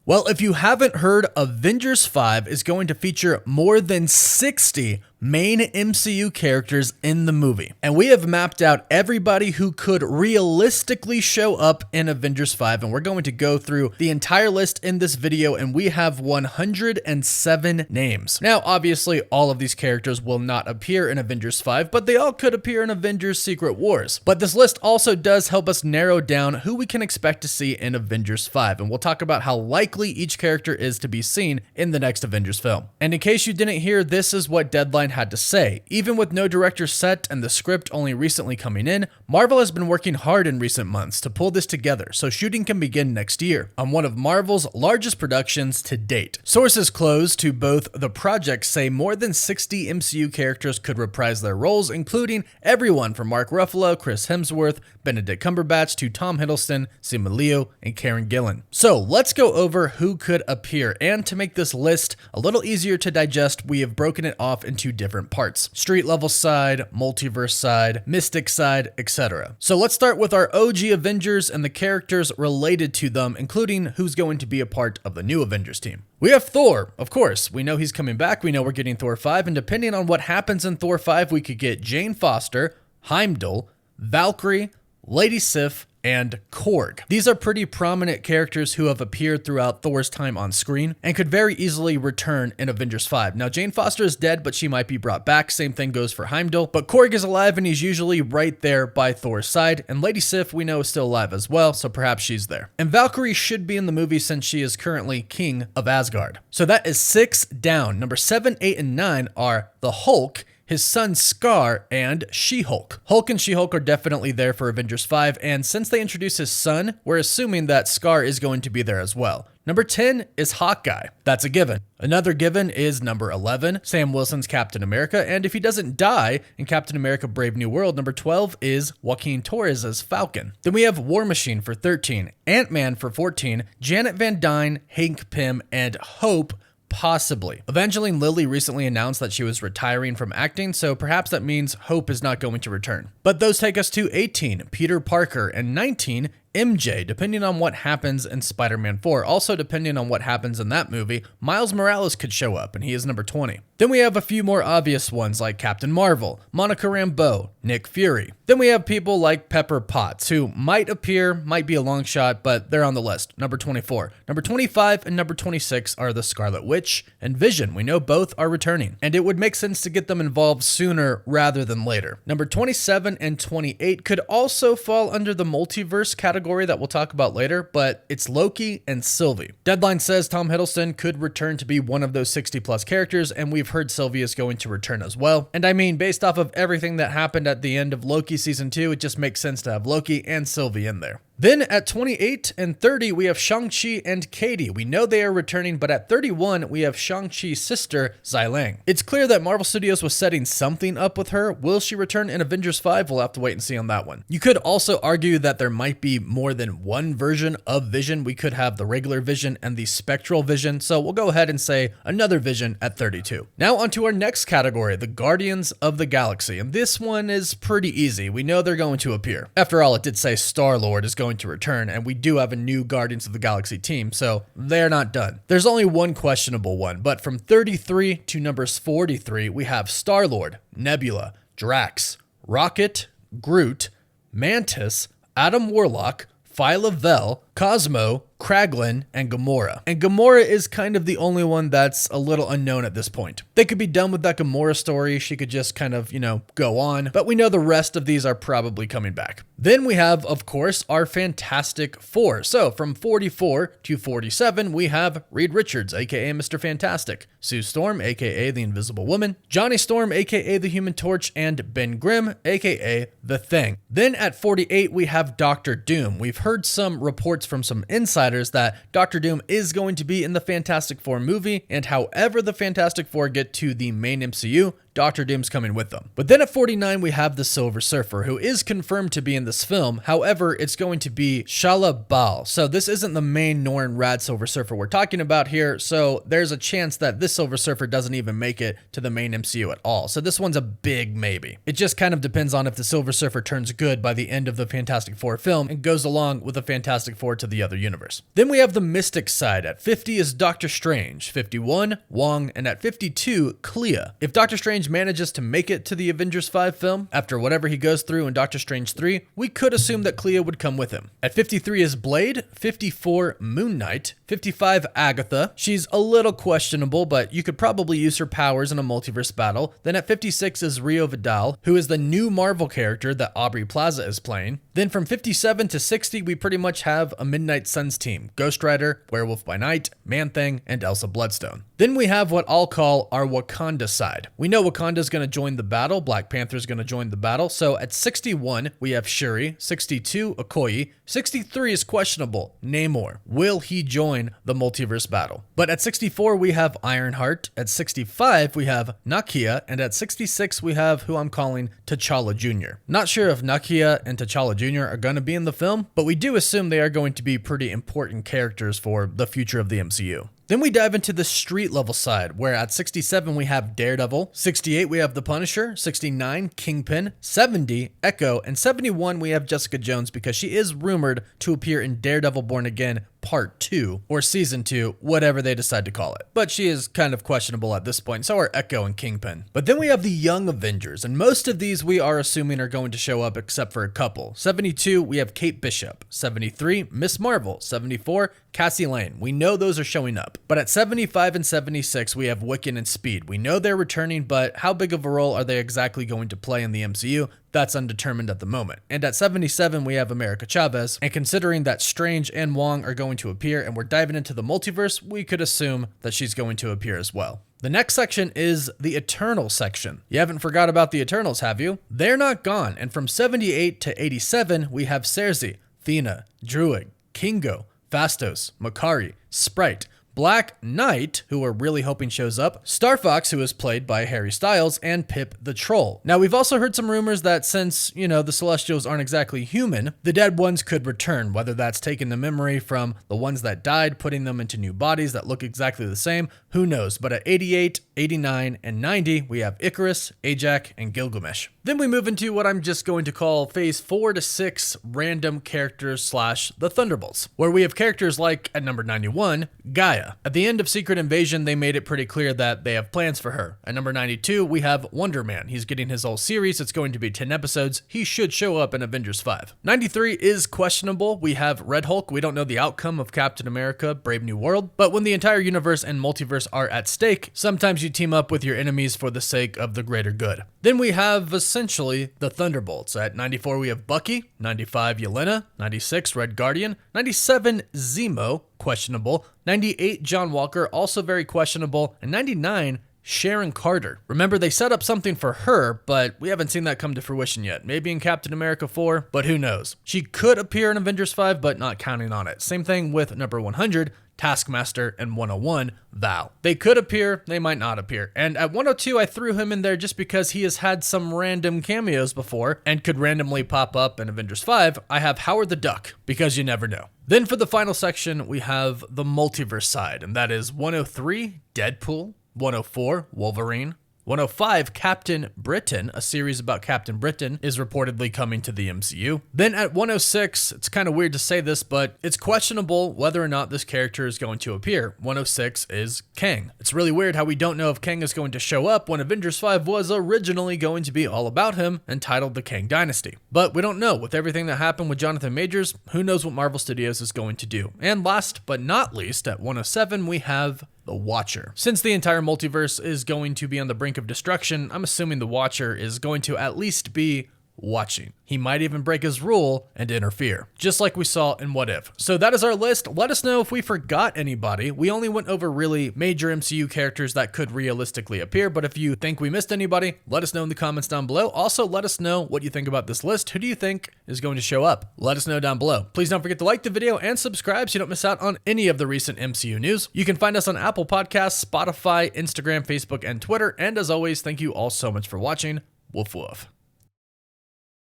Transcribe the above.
Well, if you haven't heard, Avengers 5 is going to feature more than 60 main MCU characters in the movie. And we have mapped out everybody who could realistically show up in Avengers 5, and we're going to go through the entire list in this video, and we have 107 names. Now, obviously, all of these characters will not appear in Avengers 5, but they all could appear in Avengers Secret Wars. But this list also does help us narrow down who we can expect to see in Avengers 5, and we'll talk about how likely each character is to be seen in the next Avengers film. And in case you didn't hear, this is what Deadline had to say. Even with no director set and the script only recently coming in, Marvel has been working hard in recent months to pull this together so shooting can begin next year on one of Marvel's largest productions to date. Sources close to both the project say more than 60 MCU characters could reprise their roles, including everyone from Mark Ruffalo, Chris Hemsworth, Benedict Cumberbatch to Tom Hiddleston, Simu Liu, and Karen Gillan. So let's go over who could appear, and to make this list a little easier to digest, we have broken it off into different parts: street level side, multiverse side, mystic side, etc. So let's start with our OG Avengers and the characters related to them, including who's going to be a part of the new Avengers team. We have Thor, of course. We know he's coming back, we know we're getting Thor 5, and depending on what happens in Thor 5, we could get Jane Foster, Heimdall, Valkyrie, Lady Sif, and Korg. These are pretty prominent characters who have appeared throughout Thor's time on screen and could very easily return in Avengers 5. Now, Jane Foster is dead, but she might be brought back. Same thing goes for Heimdall, but Korg is alive and he's usually right there by Thor's side, and Lady Sif we know is still alive as well, so perhaps she's there. And Valkyrie should be in the movie since she is currently King of Asgard. So that is 6 down. Number 7, 8, and 9 are the Hulk, his son Scar, and She-Hulk. Hulk and She-Hulk are definitely there for Avengers 5, and since they introduced his son, we're assuming that Scar is going to be there as well. Number 10 is Hawkeye. That's a given. Another given is number 11, Sam Wilson's Captain America, and if he doesn't die in Captain America Brave New World, number 12 is Joaquin Torres as Falcon. Then we have War Machine for 13, Ant-Man for 14, Janet Van Dyne, Hank Pym, and Hope, possibly. Evangeline Lilly recently announced that she was retiring from acting, so perhaps that means Hope is not going to return. But those take us to 18, Peter Parker, and 19, MJ, depending on what happens in Spider-Man 4. Also, depending on what happens in that movie, Miles Morales could show up, and he is number 20. Then we have a few more obvious ones like Captain Marvel, Monica Rambeau, Nick Fury. Then we have people like Pepper Potts, who might appear, might be a long shot, but they're on the list. Number 24. Number 25 and number 26 are the Scarlet Witch and Vision. We know both are returning, and it would make sense to get them involved sooner rather than later. Number 27 and 28 could also fall under the multiverse category that we'll talk about later, but it's Loki and Sylvie. Deadline says Tom Hiddleston could return to be one of those 60 plus characters, and we've heard Sylvie is going to return as well. And I mean, based off of everything that happened at the end of Loki season 2, it just makes sense to have Loki and Sylvie in there. Then at 28 and 30, we have Shang-Chi and Katie. We know they are returning, but at 31, we have Shang-Chi's sister, Xilang. It's clear that Marvel Studios was setting something up with her. Will she return in Avengers 5? We'll have to wait and see on that one. You could also argue that there might be more than one version of Vision. We could have the regular Vision and the spectral Vision, so we'll go ahead and say another Vision at 32. Now onto our next category, the Guardians of the Galaxy, and this one is pretty easy. We know they're going to appear. After all, it did say Star-Lord is going to return, and we do have a new Guardians of the Galaxy team, so they're not done. There's only one questionable one, but from 33 to numbers 43, we have Star-Lord, Nebula, Drax, Rocket, Groot, Mantis, Adam Warlock, Phyla Vel, Cosmo, Kraglin, and Gamora. And Gamora is kind of the only one that's a little unknown at this point. They could be done with that Gamora story. She could just kind of, go on. But we know the rest of these are probably coming back. Then we have, of course, our Fantastic Four. So from 44 to 47, we have Reed Richards, aka Mr. Fantastic, Sue Storm, aka the Invisible Woman, Johnny Storm, aka the Human Torch, and Ben Grimm, aka the Thing. Then at 48, we have Doctor Doom. We've heard some reports from some insiders that Doctor Doom is going to be in the Fantastic Four movie, and however the Fantastic Four get to the main MCU, Doctor Doom's coming with them. But then at 49, we have the Silver Surfer, who is confirmed to be in this film. However, it's going to be Shala Bal. So this isn't the main Norrin Rad Silver Surfer we're talking about here. So there's a chance that this Silver Surfer doesn't even make it to the main MCU at all. So this one's a big maybe. It just kind of depends on if the Silver Surfer turns good by the end of the Fantastic Four film and goes along with the Fantastic Four to the other universe. Then we have the Mystic side. At 50 is Doctor Strange, 51, Wong, and at 52, Clea. If Doctor Strange manages to make it to the Avengers 5 film, after whatever he goes through in Doctor Strange 3, we could assume that Clea would come with him. At 53 is Blade, 54, Moon Knight, 55, Agatha. She's a little questionable, but you could probably use her powers in a multiverse battle. Then at 56 is Rio Vidal, who is the new Marvel character that Aubrey Plaza is playing. Then from 57 to 60, we pretty much have a Midnight Suns team: Ghost Rider, Werewolf by Night, Man-Thing, and Elsa Bloodstone. Then we have what I'll call our Wakanda side. We know Wakanda's going to join the battle, Black Panther's going to join the battle, so at 61, we have Shuri, 62, Okoye, 63 is questionable, Namor. Will he join the multiverse battle? But at 64, we have Ironheart, at 65, we have Nakia, and at 66, we have who I'm calling T'Challa Jr. Not sure if Nakia and T'Challa Jr. are going to be in the film, but we do assume they are going to be pretty important characters for the future of the MCU. Then we dive into the street level side, where at 67 we have Daredevil, 68 we have The Punisher, 69 Kingpin, 70 Echo, and 71 we have Jessica Jones because she is rumored to appear in Daredevil Born Again Part 2 or Season 2, whatever they decide to call it. But she is kind of questionable at this point, so are Echo and Kingpin. But then we have the Young Avengers, and most of these we are assuming are going to show up except for a couple. 72 we have Kate Bishop, 73 Miss Marvel, 74 Cassie Lane. We know those are showing up. But at 75 and 76 we have Wiccan and Speed. We know they're returning, but how big of a role are they exactly going to play in the MCU? That's undetermined at the moment. And at 77, we have America Chavez. And considering that Strange and Wong are going to appear and we're diving into the multiverse, we could assume that she's going to appear as well. The next section is the Eternal section. You haven't forgot about the Eternals, have you? They're not gone. And from 78 to 87, we have Cersei, Thena, Druig, Kingo, Phastos, Makari, Sprite, Black Knight, who we're really hoping shows up, Star Fox, who is played by Harry Styles, and Pip the Troll. Now, we've also heard some rumors that since, the Celestials aren't exactly human, the dead ones could return, whether that's taking the memory from the ones that died, putting them into new bodies that look exactly the same, who knows. But at 88, 89, and 90, we have Icarus, Ajak, and Gilgamesh. Then we move into what I'm just going to call phase 4 to 6 random characters / the Thunderbolts, where we have characters like, at number 91, Gaia. At the end of Secret Invasion, they made it pretty clear that they have plans for her. At number 92, we have Wonder Man. He's getting his whole series. It's going to be 10 episodes. He should show up in Avengers 5. 93 is questionable. We have Red Hulk. We don't know the outcome of Captain America, Brave New World. But when the entire universe and multiverse are at stake, sometimes you team up with your enemies for the sake of the greater good. Then we have essentially the Thunderbolts. At 94, we have Bucky. 95, Yelena. 96, Red Guardian. 97, Zemo. Questionable. 98, John Walker, also very questionable. And 99, Sharon Carter. Remember, they set up something for her, but we haven't seen that come to fruition yet. Maybe in Captain America 4, but who knows. She could appear in Avengers 5, but not counting on it. Same thing with number 100, Taskmaster, and 101, Val. They could appear, they might not appear. And at 102, I threw him in there just because he has had some random cameos before and could randomly pop up in Avengers 5. I have Howard the Duck, because you never know. Then for the final section, we have the multiverse side, and that is 103, Deadpool, 104, Wolverine, 105, Captain Britain, a series about Captain Britain, is reportedly coming to the MCU. Then at 106, it's kind of weird to say this, but it's questionable whether or not this character is going to appear. 106 is Kang. It's really weird how we don't know if Kang is going to show up when Avengers 5 was originally going to be all about him and titled The Kang Dynasty. But we don't know. With everything that happened with Jonathan Majors, who knows what Marvel Studios is going to do. And last but not least, at 107, we have the Watcher. Since the entire multiverse is going to be on the brink of destruction, I'm assuming the Watcher is going to at least be watching. He might even break his rule and interfere, just like we saw in What If. So that is our list. Let us know if we forgot anybody. We only went over really major MCU characters that could realistically appear, but if you think we missed anybody, let us know in the comments down below. Also, let us know what you think about this list. Who do you think is going to show up? Let us know down below. Please don't forget to like the video and subscribe so you don't miss out on any of the recent MCU news. You can find us on Apple Podcasts, Spotify, Instagram, Facebook, and Twitter. And as always, thank you all so much for watching. Woof woof.